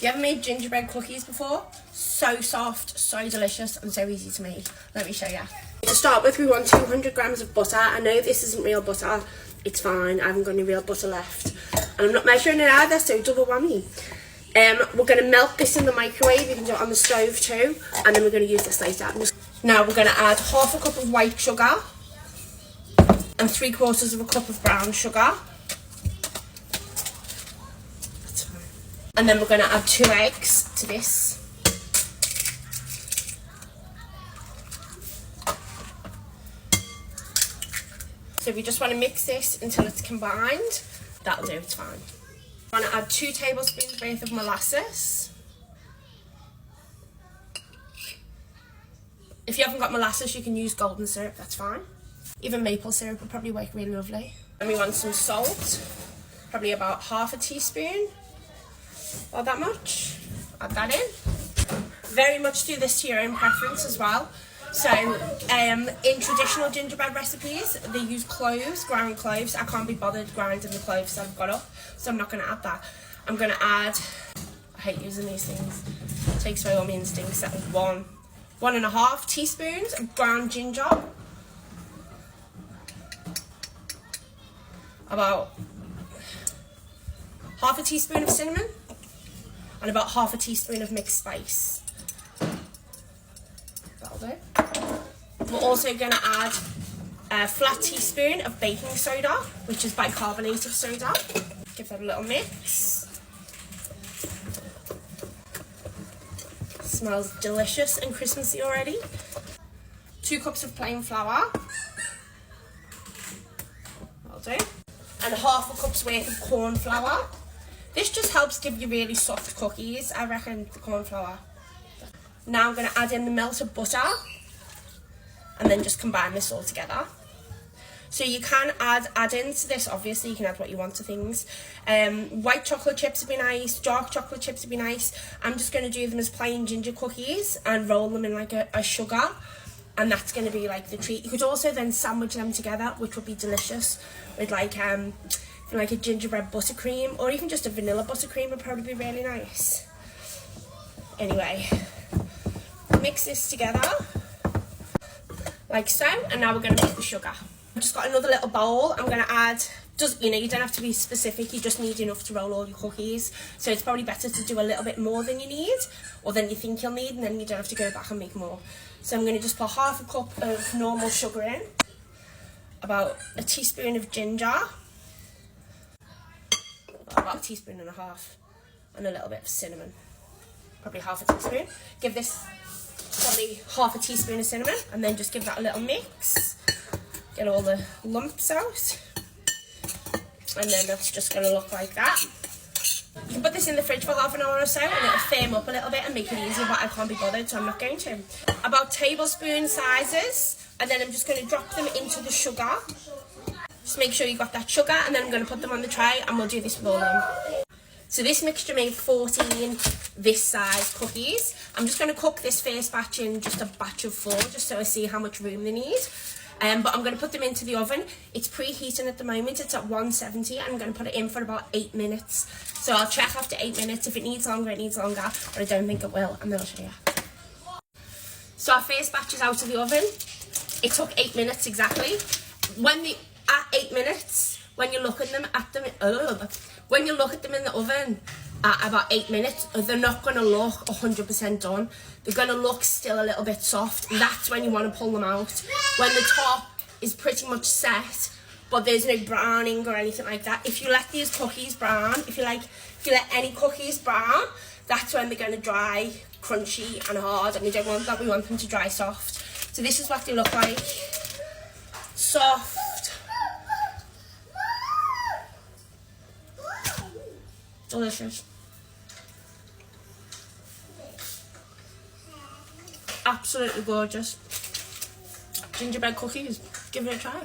you ever made gingerbread cookies before? So soft, so delicious, and so easy to make. Let me show you. To start with, we want 200 grams of butter. I know this isn't real butter. It's fine. I haven't got any real butter left. And I'm not measuring it either, so double whammy. We're going to melt this in the microwave. You can do it on the stove too. And then we're going to use this later. Now we're going to add half a cup of white sugar and 3/4 of a cup of brown sugar. That's fine. And then we're going to add 2 eggs to this. So we just want to mix this until it's combined. That'll do, it's fine. I'm going to add 2 tablespoons worth of molasses. If you haven't got molasses, you can use golden syrup, that's fine. Even maple syrup will probably work really lovely. And we want some salt, probably about half a teaspoon. About that much. Add that in. Very much do this to your own preference as well. So, in traditional gingerbread recipes, they use cloves, ground cloves. I can't be bothered grinding the cloves that I've got up, so I'm not going to add that. I'm going to add, I hate using these things, it takes away all my instincts. That was 1.5 teaspoons of ground ginger. About half a teaspoon of cinnamon. And about half a teaspoon of mixed spice. That'll do. We're also going to add a flat teaspoon of baking soda, which is bicarbonate of soda. Give that a little mix. Smells delicious and Christmassy already. 2 cups of plain flour. That'll do. And half a cup's worth of corn flour. This just helps give you really soft cookies, I reckon, the corn flour. Now I'm going to add in the melted butter and then just combine this all together. So you can add into this, obviously you can add what you want to things. White chocolate chips would be nice, dark chocolate chips would be nice. I'm just going to do them as plain ginger cookies and roll them in like a sugar, and that's going to be like the treat. You could also then sandwich them together, which would be delicious with like a gingerbread buttercream, or even just a vanilla buttercream would probably be really nice. Anyway, mix this together like so, and now we're going to make the sugar. I've just got another little bowl. I'm going to add, you don't have to be specific, you just need enough to roll all your cookies. So it's probably better to do a little bit more than you need, or than you think you'll need, and then you don't have to go back and make more. So I'm going to just put half a cup of normal sugar in, about a teaspoon of ginger, about 1.5 teaspoons, and a little bit of cinnamon, probably half a teaspoon. Give this probably half a teaspoon of cinnamon, and then just give that a little mix. Get all the lumps out, and then that's just going to look like that. You can put this in the fridge for half an hour or so, and it'll firm up a little bit and make it easier, but I can't be bothered, so I'm not going to. About tablespoon sizes, and then I'm just going to drop them into the sugar. Just make sure you got that sugar, and then I'm going to put them on the tray, and we'll do this with all of them. So this mixture made 14 this size cookies. I'm just going to cook this first batch in just a batch of 4, just so I see how much room they need. But I'm going to put them into the oven. It's preheating at the moment. It's at 170. I'm going to put it in for about 8 minutes. So I'll check after 8 minutes. If it needs longer, it needs longer. But I don't think it will. And then I'll show you. So our first batch is out of the oven. It took 8 minutes exactly. At 8 minutes, when you look at them when you look at them in the oven at about 8 minutes, they're not going to look 100% done. They're going to look still a little bit soft. That's when you want to pull them out. When the top is pretty much set, but there's no browning or anything like that. If you let these cookies brown, if you let any cookies brown, that's when they're going to dry crunchy and hard, and we don't want that. We want them to dry soft. So this is what they look like. Soft. Delicious. Absolutely gorgeous. Gingerbread cookies. Give it a try.